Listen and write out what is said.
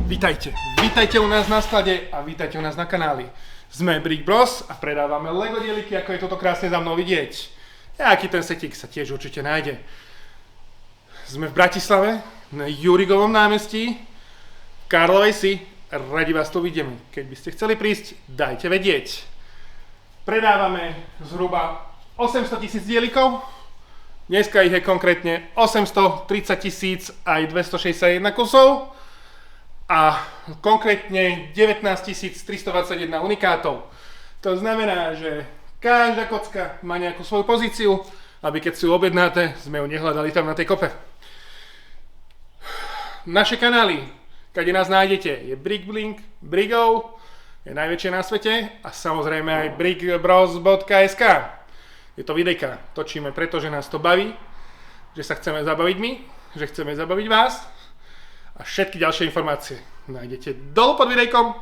Vítajte u nás na sklade a vítajte u nás na kanáli. Sme Brick Bros a predávame Lego dieliky, ako je toto krásne za mnou vidieť. Aký ten setík sa tiež určite nájde. Sme v Bratislave, na Jurigovom námestí, v Karlovej Si. Radi vás tu vidíme. Keď by ste chceli prísť, dajte vedieť. Predávame zhruba 800 000 dielikov. Dneska ich je konkrétne 830 000 aj 261 kusov. A konkrétne 19 321 unikátov. To znamená, že každá kocka má nejakú svoju pozíciu, aby keď si ju objednáte, sme ju nehľadali tam na tej kope. Naše kanály, kde nás nájdete, je BrickBlink, Briggo, je najväčšie na svete a samozrejme aj brickbros.sk. Je to videjka, točíme preto, že nás to baví, že sa chceme zabaviť my, že chceme zabaviť vás. A všetky ďalšie informácie nájdete dolu pod videjkom.